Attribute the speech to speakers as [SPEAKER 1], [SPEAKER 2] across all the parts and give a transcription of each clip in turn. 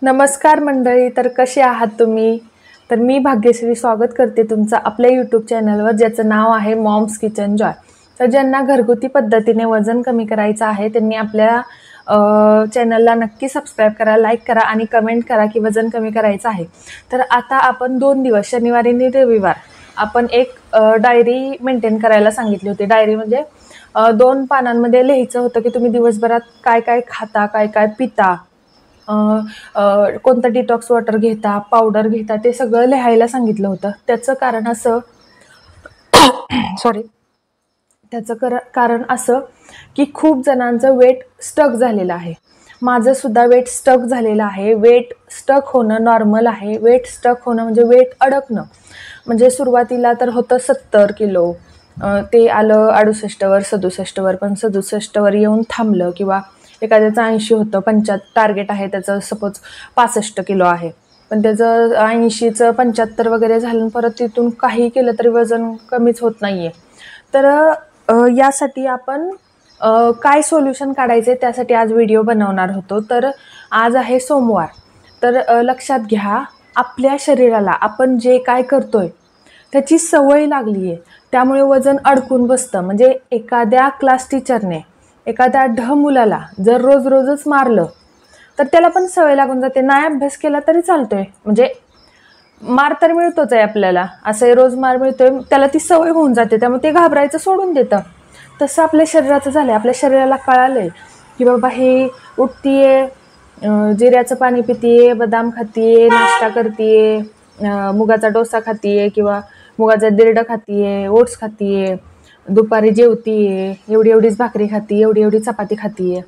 [SPEAKER 1] नमस्कार मंडळी, तर कसे आहात तुम्ही? तर मी भाग्यश्री स्वागत करते तुमचं आपल्या यूट्यूब चॅनलवर, ज्याचं नाव आहे मॉम्स किचन जॉय. तर ज्यांना घरगुती पद्धतीने वजन कमी करायचं आहे त्यांनी आपल्या चॅनलला नक्की सबस्क्राईब करा, लाईक करा आणि कमेंट करा की वजन कमी करायचं आहे. तर आता आपण 2 दिवस शनिवारी आणि रविवार आपण एक डायरी मेंटेन करायला सांगितली होती. डायरी म्हणजे 2 पानांमध्ये लिहायचं होतं की तुम्ही दिवसभरात काय काय खाता, काय काय पिता, कोणतं डिटॉक्स वॉटर घेता, पावडर घेता, ते सगळं लिहायला सांगितलं होतं. त्याचं कारण असं सॉरी त्याचं कारण असं की खूप जणांचं वेट स्टक झालेलं आहे. माझं सुद्धा वेट स्टक झालेलं आहे. वेट स्टक होणं नॉर्मल आहे. वेट स्टक होणं म्हणजे वेट अडकणं. म्हणजे सुरुवातीला तर होतं 70 किलो, ते आलं 68वर 67वर, पण 67वर येऊन थांबलं. किंवा एखाद्याचं 80 होतं, टार्गेट आहे त्याचं सपोज 65 किलो आहे, पण त्याचं 80चं 75 वगैरे झालं, परत तिथून काही केलं तरी वजन कमीच होत नाही आहे. तर यासाठी आपण काय सोल्युशन काढायचे त्यासाठी आज व्हिडिओ बनवणार होतो. तर आज आहे सोमवार. तर लक्षात घ्या, आपल्या शरीराला आपण जे काय करतोय त्याची सवय लागली आहे, त्यामुळे वजन अडकून बसतं. म्हणजे एखाद्या क्लास टीचरने एखाद्या मुलाला जर रोज रोजच मारलं तर त्याला पण सवय लागून जाते. नाही अभ्यास केला तरी चालतोय, म्हणजे मार तर मिळतोच आहे आपल्याला, असं रोज मार मिळतोय, त्याला ती सवय होऊन जाते, त्यामुळे ते घाबरायचं सोडून देतं. तसं आपल्या शरीराचं झालंय. आपल्या शरीराला कळालंय की बाबा हे उठतीये, जिऱ्याचं पाणी पितीये, बदाम खातीये, नाश्ता करतीये, मुगाचा डोसा खातीये किंवा मुगाचं दिरडं खातीये, ओट्स खातीये, दुपारी जेवतीये, एवढी एवढीच भाकरी खातीये, एवढी एवढी चपाती खातीये,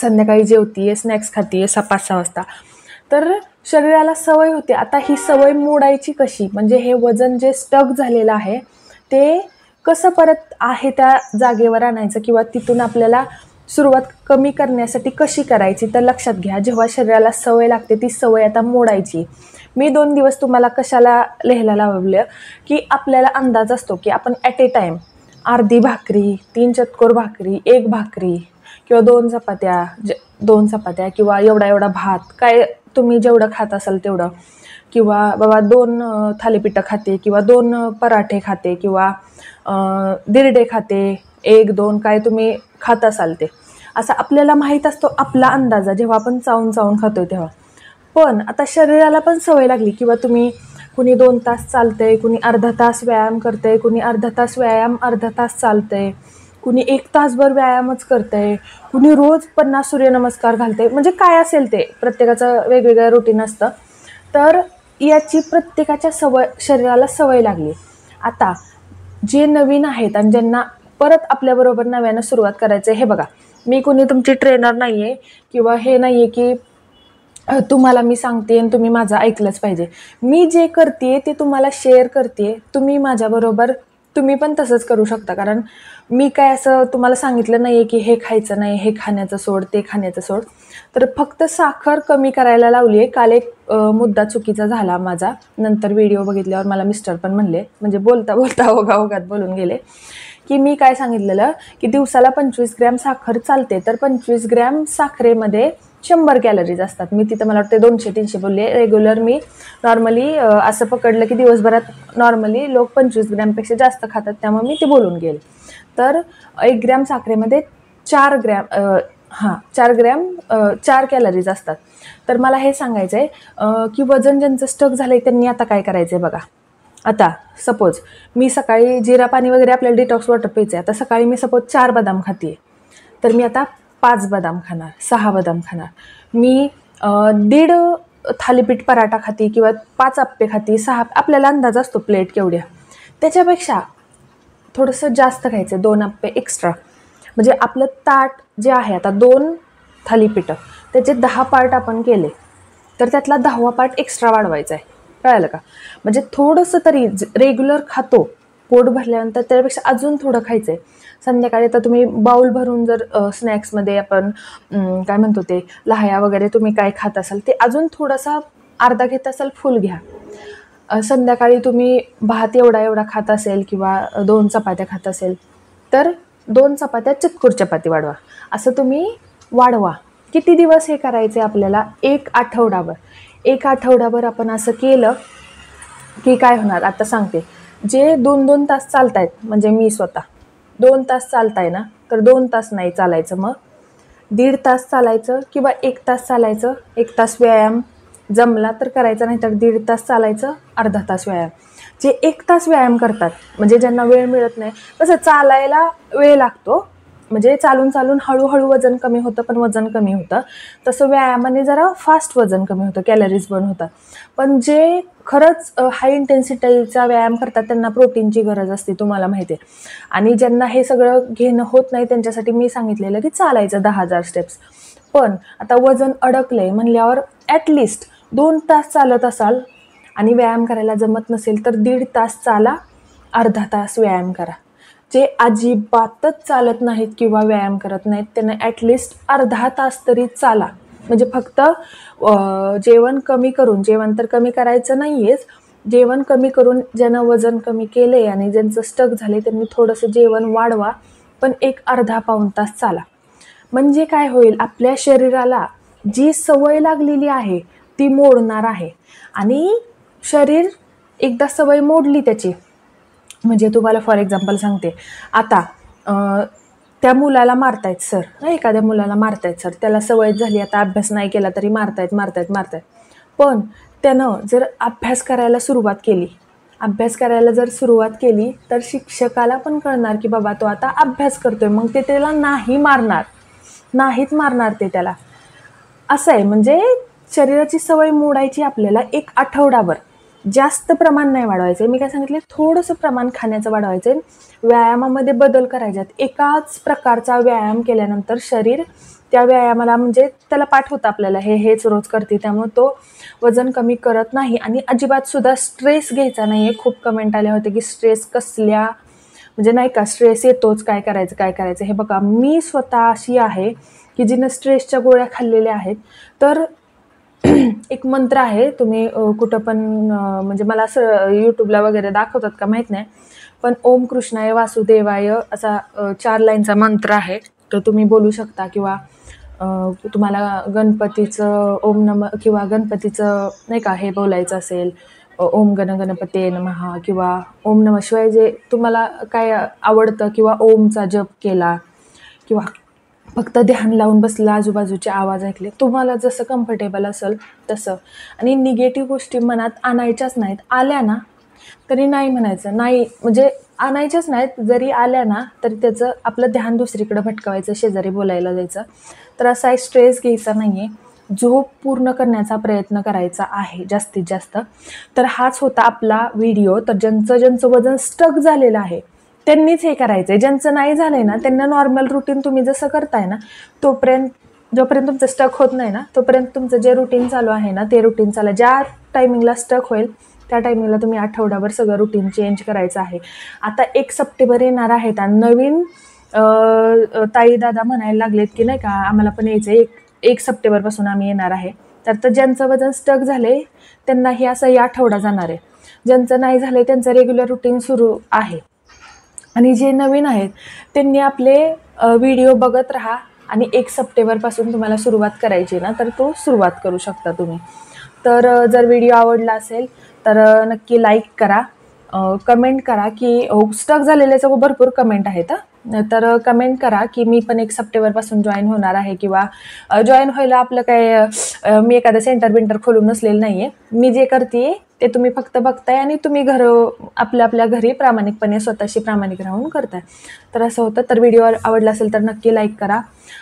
[SPEAKER 1] संध्याकाळी जेवतीये, स्नॅक्स खातीये 5-6 वाजता. तर शरीराला सवय होते. आता ही सवय मोडायची कशी? म्हणजे हे वजन जे स्टक झालेलं आहे ते कसं परत आहे त्या जागेवर आणायचं किंवा तिथून आपल्याला सुरुवात कमी करण्यासाठी कशी करायची? तर लक्षात घ्या, जेव्हा शरीराला सवय लागते ती सवय आता मोडायची. मी 2 दिवस तुम्हाला कशाला लिहायला लावलं की आपल्याला अंदाज असतो की आपण ॲट ए टाईम अर्धी भाकरी, 3 चतकोर भाकरी, 1 भाकरी किंवा 2 चपात्या किंवा एवढा एवढा भात, काय तुम्ही जेवढं खात असाल तेवढं, किंवा बाबा 2 थालीपीठं खाते किंवा 2 पराठे खाते किंवा दिरडे खाते, 1-2 काय तुम्ही खात असाल ते, असं आपल्याला माहीत असतो आपला अंदाजा जेव्हा आपण चावून चावून खातोय तेव्हा. पण आता शरीराला पण सवय लागली किंवा तुम्ही कुणी 2 तास चालतंय, कुणी अर्धा तास व्यायाम करतंय, कुणी अर्धा तास व्यायाम अर्धा तास चालतंय, कुणी 1 तासभर व्यायामच करतंय, कुणी रोज 50 सूर्यनमस्कार घालतंय, म्हणजे काय असेल ते प्रत्येकाचं वेगवेगळं रुटीन असतं. तर याची प्रत्येकाच्या शरीराला सवय लागली. आता जे नवीन आहेत आणि ज्यांना परत आपल्याबरोबर नव्यानं सुरुवात करायचं आहे, हे बघा, मी कुणी तुमची ट्रेनर नाही आहे किंवा हे नाही आहे की तुम्हाला मी सांगते आणि तुम्ही माझं ऐकलंच पाहिजे. मी जे करते ते तुम्हाला शेअर करते. तुम्ही माझ्याबरोबर तुम्ही पण तसंच करू शकता. कारण मी काय असं तुम्हाला सांगितलं नाही आहे की हे खायचं नाही, हे खाण्याचं सोड, ते खाण्याचं सोड. तर फक्त साखर कमी करायला लावली आहे. काल एक मुद्दा चुकीचा झाला माझा. नंतर व्हिडिओ बघितल्यावर मला मिस्टर पण म्हणले, म्हणजे बोलता बोलता ओघाओघात बोलून गेले, की मी काय सांगितलेलं की दिवसाला 25 ग्रॅम साखर चालते. तर 25 ग्रॅम साखरेमध्ये 100 कॅलरीज असतात. मी तिथं मला वाटते 200-300 बोलले. रेग्युलर मी नॉर्मली असं पकडलं की दिवसभरात नॉर्मली लोक 25 ग्रॅमपेक्षा जास्त खातात, त्यामुळे मी ते बोलून गेले. तर 1 ग्रॅम साखरेमध्ये 4 ग्रॅम 4 कॅलरीज असतात. तर मला हे सांगायचं आहे की वजन ज्यांचं स्टक झालं आहे त्यांनी आता काय करायचं आहे बघा. आता सपोज मी सकाळी जिरा पाणी वगैरे आपल्याला डिटॉक्स वॉटर प्यायचं आहे. आता सकाळी मी सपोज 4 बदाम खाते, तर मी आता 5 बदाम खाणार, 6 बदाम खाणार. मी 1.5 थालीपीठ पराठा खाते किंवा 5 आप्पे खाते, 6, आपल्याला अंदाज असतो प्लेट केवढ्या. त्याच्यापेक्षा थोडंसं जास्त खायचं, 2 आप्पे एक्स्ट्रा. म्हणजे आपलं ताट जे आहे, आता 2 थालीपीठं त्याचे 10 पार्ट आपण केले, तर त्यातला 10वा पार्ट एक्स्ट्रा वाढवायचा आहे. कळालं का? म्हणजे थोडंसं तरी रेग्युलर खातो, पोट भरल्यानंतर त्यापेक्षा अजून थोडं खायचं आहे. संध्याकाळी तर तुम्ही बाऊल भरून जर स्नॅक्समध्ये आपण काय म्हणतो ते लहाया वगैरे तुम्ही काय खात असाल ते अजून थोडासा अर्धा घेत असाल, फुल घ्या. संध्याकाळी तुम्ही भात एवढा एवढा खात असेल किंवा 2 चपात्या खात असेल तर 2 चपात्या चतकोर चपाती वाढवा. असं तुम्ही वाढवा. किती दिवस हे करायचे आपल्याला? 1 आठवडाभर. 1 आठवडाभर आपण असं केलं की काय होणार आता सांगते. जे 2-2 तास चालतायत, म्हणजे मी स्वतः 2 तास चालताय ना, तर 2 तास नाही चालायचं, मग 1.5 तास चालायचं किंवा 1 तास चालायचं. 1 तास व्यायाम जमला तर करायचा, नाही तर 1.5 तास चालायचं, अर्धा तास व्यायाम. जे 1 तास व्यायाम करतात, म्हणजे ज्यांना वेळ मिळत नाही, कसं चालायला वेळ लागतो, म्हणजे चालून चालून हळूहळू वजन कमी होतं, पण वजन कमी होतं. तसं व्यायामाने जरा फास्ट वजन कमी होतं, कॅलरीज बर्न होतात. पण जे खरंच हाय इंटेन्सिटीचा व्यायाम करतात त्यांना प्रोटीनची गरज असते, तुम्हाला माहिती आहे. आणि ज्यांना हे सगळं घेणं होत नाही त्यांच्यासाठी मी सांगितलेलं की चालायचं 10,000 स्टेप्स. पण आता वजन अडकलंय म्हणल्यावर ॲटलिस्ट 2 तास चालत असाल आणि व्यायाम करायला जमत नसेल तर 1.5 तास चाला, अर्धा तास व्यायाम करा. जे अजिबातच चालत नाहीत किंवा व्यायाम करत नाहीत त्यांना ॲटलिस्ट अर्धा तास तरी चाला. म्हणजे फक्त जेवण कमी करून, जेवण तर कमी करायचं नाही आहेच, जेवण कमी करून ज्यानं वजन कमी केलं आहे आणि ज्यांचं स्टक झाले त्यांनी थोडंसं जेवण वाढवा, पण एक अर्धा पाऊण तास चाला. म्हणजे काय होईल, आपल्या शरीराला जी सवय लागलेली आहे ती मोडणार आहे. आणि शरीर एकदा सवय मोडली त्याची, म्हणजे तुम्हाला फॉर एक्झाम्पल सांगते, आता त्या मुलाला मारतायत सर, एखाद्या मुलाला मारतायत सर, त्याला सवय झाली, आता अभ्यास नाही केला तरी मारतायत. पण त्यानं जर अभ्यास करायला सुरुवात केली तर शिक्षकाला पण कळणार की बाबा तो आता अभ्यास करतोय, मग ते त्याला नाहीच मारणार ते त्याला. असं आहे, म्हणजे शरीराची सवय मोडायची आपल्याला 1 आठवडाभर. जास्त प्रमाण नाही वाढवायचं. मी काय सांगितले, थोडंसं प्रमाण खाण्याचं वाढवायचं. व्यायामामध्ये बदल करायच्यात. एकाच प्रकारचा व्यायाम केल्यानंतर शरीर त्या व्यायामाला, म्हणजे त्याला पाठ होतं आपल्याला हेच रोज करते, त्यामुळे तो वजन कमी करत नाही. आणि अजिबात सुद्धा स्ट्रेस घ्यायचा नाही आहे. खूप कमेंट आले होते की स्ट्रेस कसल्या, म्हणजे नाही का स्ट्रेस येतोच, काय करायचं. हे बघा, मी स्वतः अशी आहे की जिनं स्ट्रेसच्या गोळ्या खाल्लेल्या आहेत. तर एक मंत्र आहे, तुम्ही कुठं पण म्हणजे मला असं यूट्यूबला वगैरे दाखवतात का माहीत नाही, पण ओम कृष्णाय वासुदेवाय असा 4 लाईनचा मंत्र आहे, तो तुम्ही बोलू शकता. किंवा तुम्हाला गणपतीचं ओम नम, किंवा गणपतीचं नाही का हे बोलायचं असेल, ओम गणपते नमः, किंवा ओम नमः शिवाय, जे तुम्हाला काय आवडतं, किंवा ओमचा जप केला, किंवा फक्त ध्यान लावून बसला, आजूबाजूचे आवाज ऐकले, तुम्हाला जसं कम्फर्टेबल असेल तसं. आणि निगेटिव्ह गोष्टी मनात आणायच्याच नाहीत. आल्या ना तरी नाही म्हणायचं, नाही म्हणजे आणायच्याच नाहीत. जरी आल्या ना तरी त्याचं आपलं ध्यान दुसरीकडे भटकवायचं, शेजारी बोलायला जायचं. तर असा स्ट्रेस घ्यायचा नाही आहे. झोप पूर्ण करण्याचा प्रयत्न करायचा आहे जास्तीत जास्त. तर हाच होता आपला व्हिडिओ. तर ज्यांचं वजन स्टक झालेलं आहे त्यांनीच हे करायचं आहे. ज्यांचं नाही झालं आहे ना त्यांना नॉर्मल रुटीन तुम्ही जसं करताय ना, जोपर्यंत तुमचं स्टक होत नाही ना तोपर्यंत तुमचं जे रुटीन चालू आहे ना ते रुटीन चालू. ज्या टायमिंगला स्टक होईल त्या टायमिंगला तुम्ही आठवडाभर सगळं रुटीन चेंज करायचं आहे. आता 1 सप्टेंबर येणार आहेत आणि नवीन ताई दादा म्हणायला लागलेत की नाही का आम्हाला पण यायचं, 1 सप्टेंबरपासून आम्ही येणार आहे. तर ज्यांचं वजन स्टक झाले त्यांना हे असं या आठवडा जाणार आहे. ज्यांचं नाही झालं त्यांचं रेग्युलर रुटीन सुरू आहे. आणि जे नवीन आहेत त्यांनी आपले व्हिडिओ बघत राहा. आणि 1 सप्टेंबरपासून तुम्हाला सुरुवात करायची ना तर तो सुरुवात करू शकता तुम्ही. तर जर व्हिडिओ आवडला असेल तर नक्की लाईक करा, कमेंट करा की स्टक झालेल्याचं भरपूर कमेंट आहेत. तर कमेंट करा की मी पण 1 सप्टेंबरपासून जॉईन होणार आहे, किंवा जॉईन व्हायला आपलं काय मी एखादं सेंटर खोलून नसलेलं नाही आहे. मी जे करते ते तुम्ही फक्त बघताय आणि तुम्ही आपल्या घरी प्रामाणिकपणे स्वतःशी प्रामाणिक राहून करताय. तर असं होतं. तर व्हिडिओ आवडला असेल तर नक्की लाईक करा.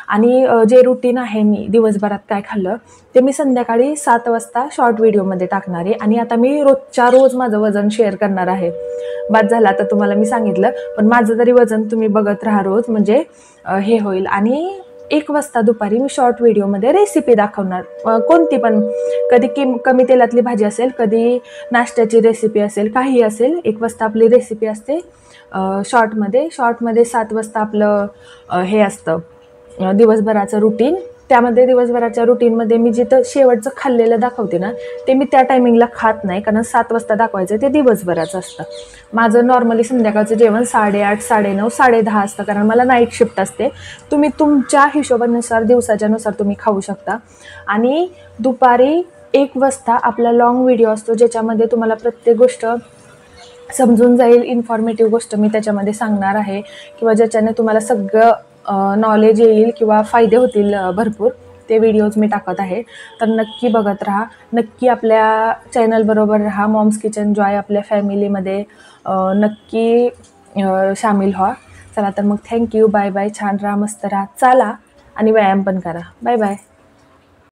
[SPEAKER 1] आणि जे रुटीन आहे मी दिवसभरात काय खाल्लं ते मी संध्याकाळी 7 वाजता शॉर्ट व्हिडिओमध्ये टाकणार आहे. आणि आता मी रोज माझं वजन शेअर करणार आहे. बाद झाला आता तुम्हाला मी सांगितलं, पण माझं तरी वजन तुम्ही बघत राहा रोज, म्हणजे हे होईल. आणि 1 वाजता दुपारी मी शॉर्ट व्हिडिओमध्ये रेसिपी दाखवणार, कोणती पण. कधी कमी तेलातली भाजी असेल, कधी नाश्त्याची रेसिपी असेल, काही असेल. 1 वाजता आपली रेसिपी असते शॉर्टमध्ये 7 वाजता आपलं हे असतं दिवसभराचं रुटीन. त्यामध्ये दिवसभराच्या रुटीनमध्ये मी जिथं शेवटचं खाल्लेलं दाखवते ना, ते मी त्या टायमिंगला खात नाही, कारण 7 वाजता दाखवायचं ते दिवसभराचं असतं. माझं नॉर्मली संध्याकाळचं जेवण 8:30, 9:30, 10:30 असतं, कारण मला नाईट शिफ्ट असते. तुम्ही तुमच्या हिशोबानुसार दिवसाच्यानुसार तुम्ही खाऊ शकता. आणि दुपारी 1 वाजता आपला लाँग व्हिडिओ असतो, ज्याच्यामध्ये तुम्हाला प्रत्येक गोष्ट समजून जाईल. इन्फॉर्मेटिव्ह गोष्ट मी त्याच्यामध्ये सांगणार आहे, किंवा ज्याच्याने तुम्हाला सगळं नॉलेज येईल किंवा फायदे होतील भरपूर. ते व्हिडिओज मी टाकत आहे, तर नक्की बघत राहा. नक्की आपल्या चॅनलबरोबर राहा. मॉम्स किचन जॉय आपल्या फॅमिलीमध्ये नक्की सामील व्हा. चला तर मग थँक्यू. Bye bye. छान राहा, मस्त राहा, चाला आणि व्यायाम पण करा. Bye bye.